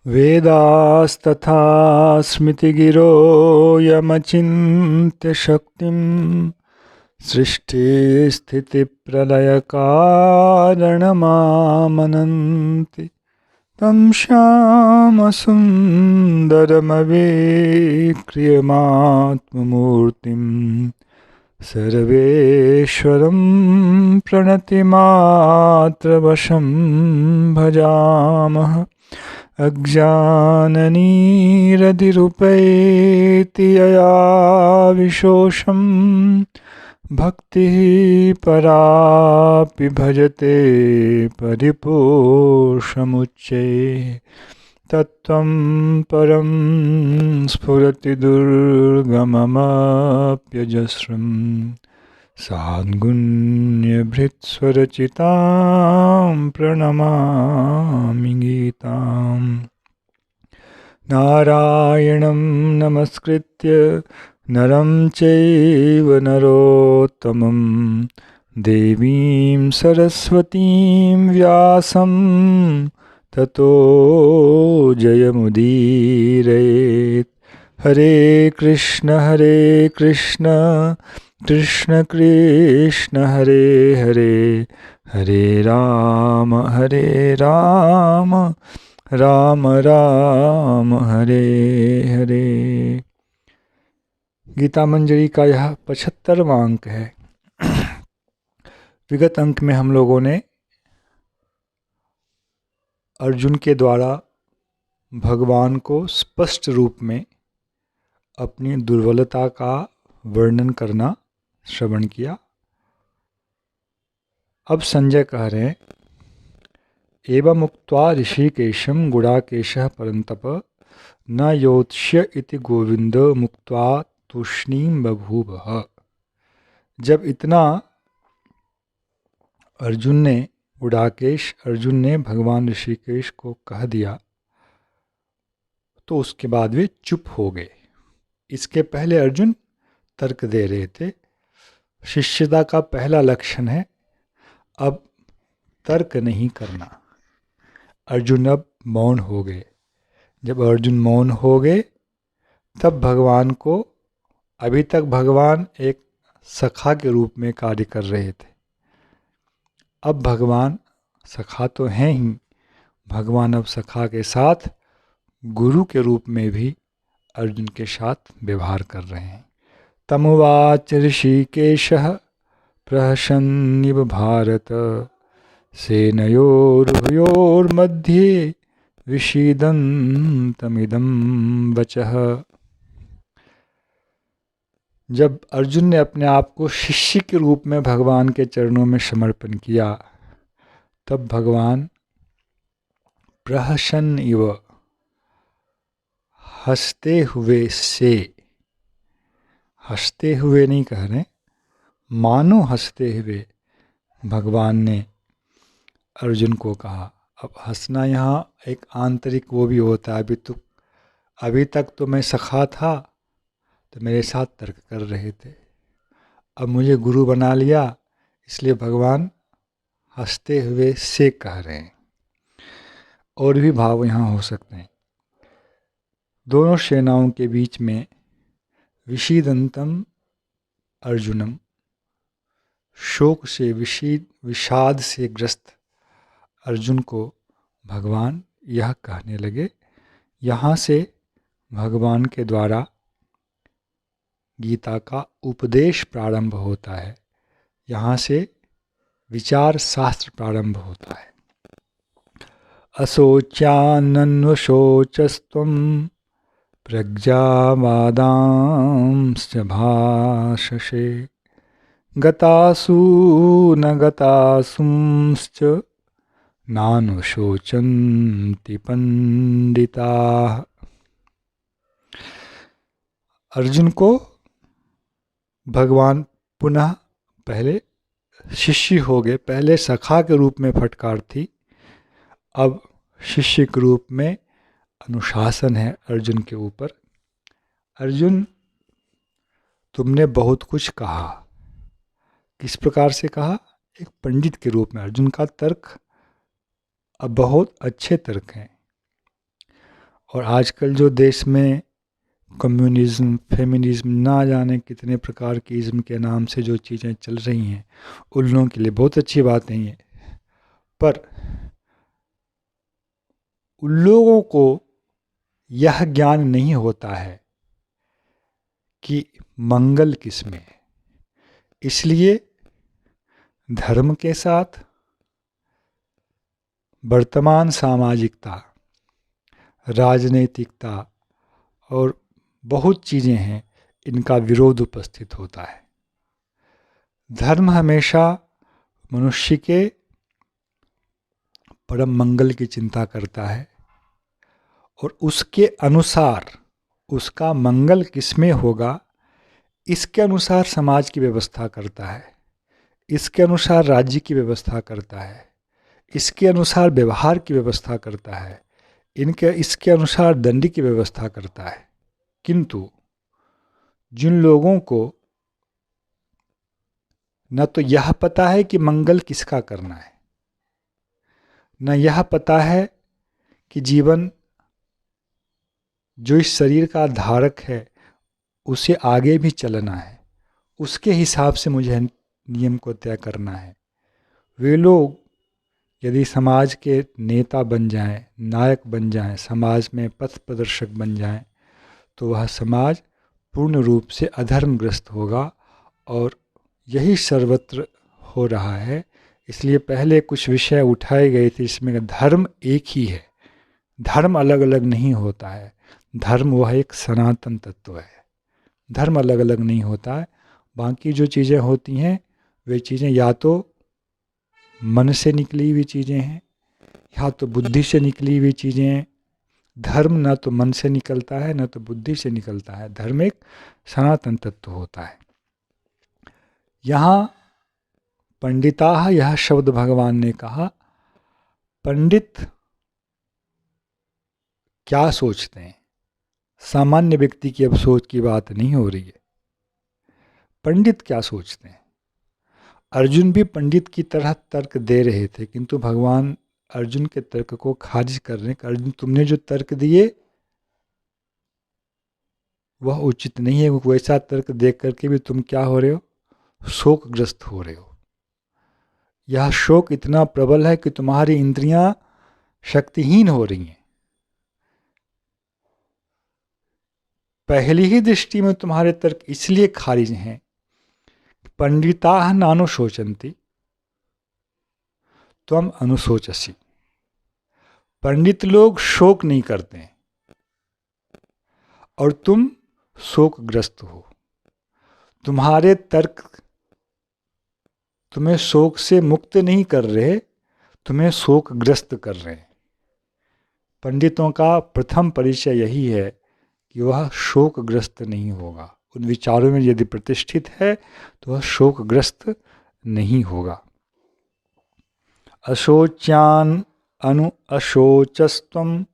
वेदास्तथा स्मृतिगिरो यमचिन्त्य शक्तिं सृष्टिस्थितिप्रलयकारणमामनन्ति तं श्यामसुन्दरमवेक्रियमात्ममूर्तिं सर्वेश्वरं प्रणतिमात्रवशं भजामः। अज्ञाननिरतिरुपैति यया विशोषं भक्तिः परापि भजते परिपोषमुच्चैः तत्त्वं परं स्फुरति दुर्गममप्यजस्रम् साद्गुण्यभृत्स्वरचितां प्रणमामि गीताम्। नारायणं नमस्कृत्य नरं चैव नरोत्तमं देवीं सरस्वतीं व्यासं ततो जयमुदीरयेत्। हरे कृष्ण कृष्ण कृष्ण हरे हरे, हरे राम राम राम हरे हरे। गीता मंजरी का यह 75वां अंक है। विगत अंक में हम लोगों ने अर्जुन के द्वारा भगवान को स्पष्ट रूप में अपनी दुर्बलता का वर्णन करना श्रवण किया। अब संजय कह रहे हैं, एवं उक्त्वा ऋषिकेशं गुडाकेशः परन्तप न योत्स्य इति गोविंद मुक्त्वा तूष्णीं बभूवः। जब इतना अर्जुन ने भगवान ऋषिकेश को कह दिया तो उसके बाद वे चुप हो गए। इसके पहले अर्जुन तर्क दे रहे थे। शिष्यता का पहला लक्षण है अब तर्क नहीं करना। अर्जुन अब मौन हो गए। जब अर्जुन मौन हो गए तब भगवान को, अभी तक भगवान एक सखा के रूप में कार्य कर रहे थे, अब भगवान सखा तो हैं ही, भगवान अब सखा के साथ गुरु के रूप में भी अर्जुन के साथ व्यवहार कर रहे हैं। तमुवाच ऋषिकेशः प्रहसन्निव भारत सेनयोरुभयोर्मध्ये विषीदन्तमिदं वचः। जब अर्जुन ने अपने आप को शिष्य के रूप में भगवान के चरणों में समर्पण किया तब भगवान प्रहसन इव, हंसते हुए से, हंसते हुए नहीं कह रहे, मानो हंसते हुए भगवान ने अर्जुन को कहा। अब हंसना यहाँ एक आंतरिक वो भी होता है। अभी तक तो मैं सखा था तो मेरे साथ तर्क कर रहे थे, अब मुझे गुरु बना लिया इसलिए भगवान हंसते हुए से कह रहे हैं। और भी भाव यहाँ हो सकते हैं। दोनों सेनाओं के बीच में विषीदंतम अर्जुनम, शोक से विषाद से ग्रस्त अर्जुन को भगवान यह कहने लगे। यहाँ से भगवान के द्वारा गीता का उपदेश प्रारंभ होता है। यहाँ से विचार शास्त्र प्रारंभ होता है। अशोच्यानन्वशोचस्त्वं प्रज्ञावादांश्च भाषसे गतासु न गतासुंश्च नानुशोचन्ति पंडिताः। अर्जुन को भगवान पुनः, पहले शिष्य हो गए, पहले सखा के रूप में फटकार थी, अब शिष्य के रूप में अनुशासन है अर्जुन के ऊपर। अर्जुन, तुमने बहुत कुछ कहा। किस प्रकार से कहा? एक पंडित के रूप में। अर्जुन का तर्क अब बहुत अच्छे तर्क हैं। और आजकल जो देश में कम्युनिज्म, फेमिनिज्म, ना जाने कितने प्रकार की इज्म के नाम से जो चीज़ें चल रही हैं, उन लोगों के लिए बहुत अच्छी बात नहीं है। पर उन लोगों को यह ज्ञान नहीं होता है कि मंगल किस में है। इसलिए धर्म के साथ वर्तमान सामाजिकता, राजनैतिकता और बहुत चीज़ें हैं, इनका विरोध उपस्थित होता है। धर्म हमेशा मनुष्य के परम मंगल की चिंता करता है और उसके अनुसार उसका मंगल किसमें होगा, इसके अनुसार समाज की व्यवस्था करता है, इसके अनुसार राज्य की व्यवस्था करता है, इसके अनुसार व्यवहार की व्यवस्था करता है, इसके अनुसार दंड की व्यवस्था करता है। किंतु जिन लोगों को न तो यह पता है कि मंगल किसका करना है, न यह पता है कि जीवन जो इस शरीर का धारक है उसे आगे भी चलना है, उसके हिसाब से मुझे नियम को तय करना है, वे लोग यदि समाज के नेता बन जाएं, नायक बन जाएं, समाज में पथ प्रदर्शक बन जाएं, तो वह समाज पूर्ण रूप से अधर्मग्रस्त होगा। और यही सर्वत्र हो रहा है। इसलिए पहले कुछ विषय उठाए गए थे, इसमें धर्म एक ही है, धर्म अलग अलग नहीं होता है। धर्म वह एक सनातन तत्व है, धर्म अलग अलग नहीं होता है। बाकी जो चीज़ें होती हैं वे चीज़ें या तो मन से निकली हुई चीज़ें हैं या तो बुद्धि से निकली हुई चीज़ें हैं। धर्म न तो मन से निकलता है न तो बुद्धि से निकलता है, धर्म एक सनातन तत्व होता है। यहाँ पंडिताः यह शब्द भगवान ने कहा, पंडित क्या सोचते हैं, सामान्य व्यक्ति की अब सोच की बात नहीं हो रही है। पंडित क्या सोचते हैं। अर्जुन भी पंडित की तरह तर्क दे रहे थे, किंतु भगवान अर्जुन के तर्क को खारिज कर रहे हैं। अर्जुन, तुमने जो तर्क दिए वह उचित नहीं है। वैसा तर्क देख करके भी तुम क्या हो रहे हो, शोकग्रस्त हो रहे हो। यह शोक इतना प्रबल है कि तुम्हारी इंद्रियां शक्तिहीन हो रही हैं। पहली ही दृष्टि में तुम्हारे तर्क इसलिए खारिज हैं, पंडिताः नानुशोचन्ति त्वम अनुशोचसि। पंडित लोग शोक नहीं करते हैं और तुम शोकग्रस्त हो। तुम्हारे तर्क तुम्हें शोक से मुक्त नहीं कर रहे, तुम्हें शोकग्रस्त कर रहे हैं। पंडितों का प्रथम परिचय यही है कि वह शोकग्रस्त नहीं होगा। उन विचारों में यदि प्रतिष्ठित है तो वह शोकग्रस्त नहीं होगा। अशोच्यान अनु अशोचस्त्वम,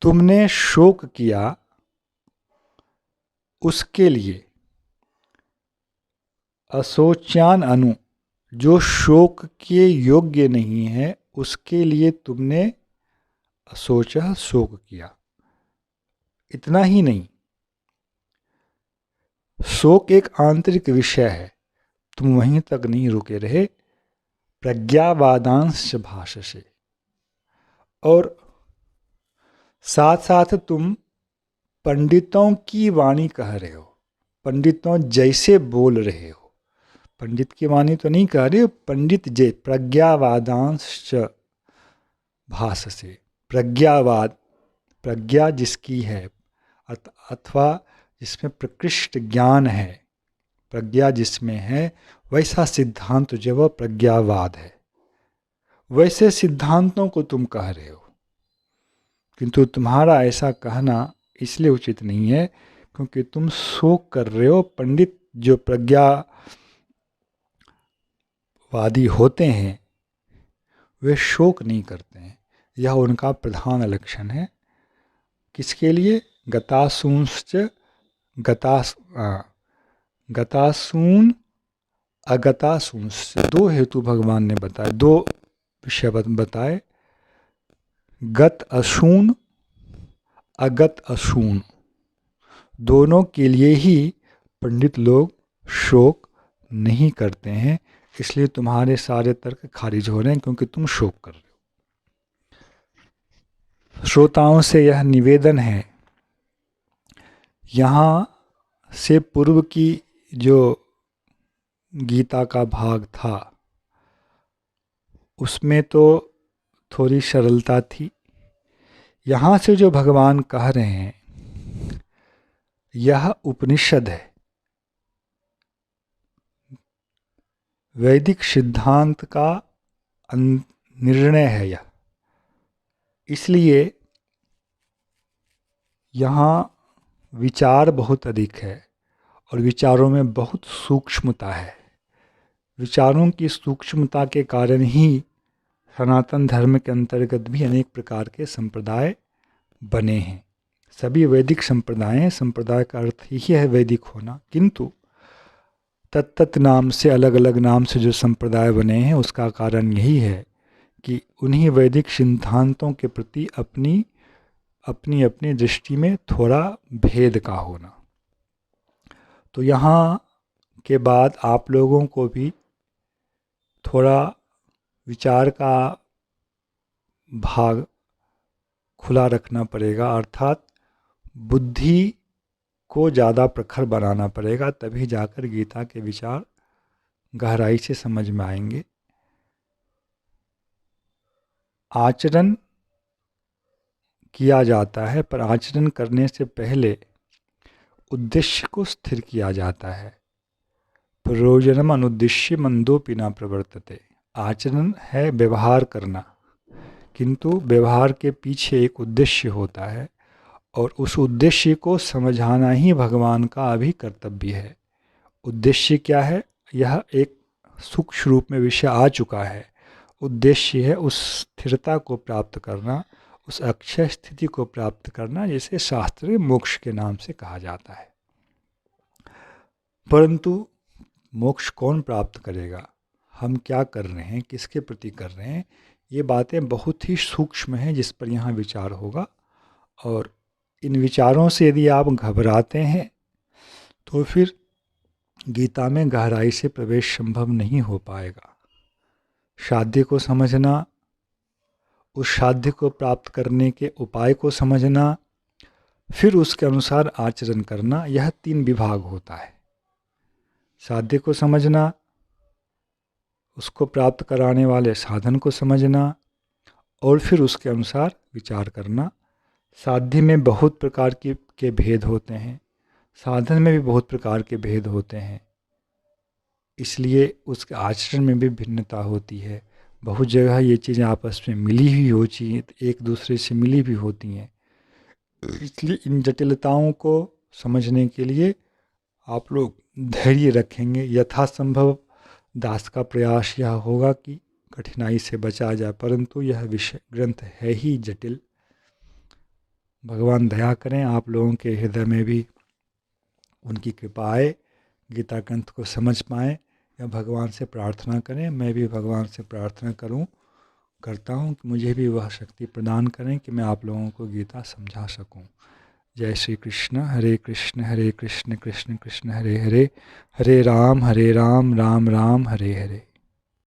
तुमने शोक किया उसके लिए। अशोच्यान अनु, जो शोक के योग्य नहीं है उसके लिए तुमने अशोचः शोक किया। इतना ही नहीं, शोक एक आंतरिक विषय है, तुम वहीं तक नहीं रुके रहे, प्रज्ञावादांश भाषसे, और साथ साथ तुम पंडितों की वाणी कह रहे हो, पंडितों जैसे बोल रहे हो। पंडित की वाणी तो नहीं कह रहे हो, पंडित जय प्रज्ञावादांश भाषसे, प्रज्ञावाद, प्रज्ञा जिसकी है अथवा जिसमें प्रकृष्ट ज्ञान है, प्रज्ञा जिसमें है, वैसा सिद्धांत जो वह प्रज्ञावाद है। वैसे सिद्धांतों को तुम कह रहे हो, किंतु तुम्हारा ऐसा कहना इसलिए उचित नहीं है क्योंकि तुम शोक कर रहे हो। पंडित जो प्रज्ञावादी होते हैं वे शोक नहीं करते हैं, यह उनका प्रधान लक्षण है। किसके लिए, गतासूंश्च गतासून अगतासूंश्च, दो हेतु भगवान ने बताए, दो विषय बताए। गत अशून अगत अशून, दोनों के लिए ही पंडित लोग शोक नहीं करते हैं, इसलिए तुम्हारे सारे तर्क खारिज हो रहे हैं क्योंकि तुम शोक कर रहे हो। श्रोताओं से यह निवेदन है, यहाँ से पूर्व की जो गीता का भाग था उसमें तो थोड़ी सरलता थी। यहाँ से जो भगवान कह रहे हैं यह उपनिषद है, वैदिक सिद्धांत का निर्णय है यह, इसलिए यहाँ विचार बहुत अधिक है और विचारों में बहुत सूक्ष्मता है। विचारों की सूक्ष्मता के कारण ही सनातन धर्म के अंतर्गत भी अनेक प्रकार के संप्रदाय बने हैं। सभी वैदिक संप्रदाय का अर्थ ही है वैदिक होना, किंतु तत्त नाम से अलग अलग नाम से जो संप्रदाय बने हैं उसका कारण यही है कि उन्हीं वैदिक सिद्धांतों के प्रति अपनी अपनी दृष्टि में थोड़ा भेद का होना। तो यहाँ के बाद आप लोगों को भी थोड़ा विचार का भाग खुला रखना पड़ेगा, अर्थात बुद्धि को ज़्यादा प्रखर बनाना पड़ेगा, तभी जाकर गीता के विचार गहराई से समझ में आएंगे। आचरण किया जाता है, पर आचरण करने से पहले उद्देश्य को स्थिर किया जाता है। प्रयोजनम अनुद्देश्य मंदोपि न प्रवर्तते। आचरण है व्यवहार करना, किंतु व्यवहार के पीछे एक उद्देश्य होता है और उस उद्देश्य को समझाना ही भगवान का अभी कर्तव्य है। उद्देश्य क्या है, यह एक सूक्ष्म रूप में विषय आ चुका है। उद्देश्य है उस स्थिरता को प्राप्त करना, उस अक्षय स्थिति को प्राप्त करना, जिसे शास्त्र में मोक्ष के नाम से कहा जाता है। परंतु मोक्ष कौन प्राप्त करेगा, हम क्या कर रहे हैं, किसके प्रति कर रहे हैं, ये बातें बहुत ही सूक्ष्म हैं जिस पर यहाँ विचार होगा। और इन विचारों से यदि आप घबराते हैं तो फिर गीता में गहराई से प्रवेश संभव नहीं हो पाएगा। साध्य को समझना, उस साध्य को प्राप्त करने के उपाय को समझना, फिर उसके अनुसार आचरण करना, यह 3 विभाग होता है। साध्य को समझना, उसको प्राप्त कराने वाले साधन को समझना और फिर उसके अनुसार विचार करना। साध्य में बहुत प्रकार के भेद होते हैं, साधन में भी बहुत प्रकार के भेद होते हैं, इसलिए उसके आचरण में भी भिन्नता होती है। बहुत जगह ये चीज़ें आपस में मिली हुई होती हैं, एक दूसरे से मिली भी होती हैं। इसलिए इन जटिलताओं को समझने के लिए आप लोग धैर्य रखेंगे। यथासंभव दास का प्रयास यह होगा कि कठिनाई से बचा जाए, परंतु यह विषय ग्रंथ है ही जटिल। भगवान दया करें आप लोगों के हृदय में भी उनकी कृपा आए, गीता ग्रंथ को समझ पाएँ, या भगवान से प्रार्थना करें। मैं भी भगवान से प्रार्थना करता हूँ कि मुझे भी वह शक्ति प्रदान करें कि मैं आप लोगों को गीता समझा सकूँ। जय श्री कृष्ण। हरे कृष्ण कृष्ण कृष्ण हरे हरे, हरे राम राम राम हरे हरे।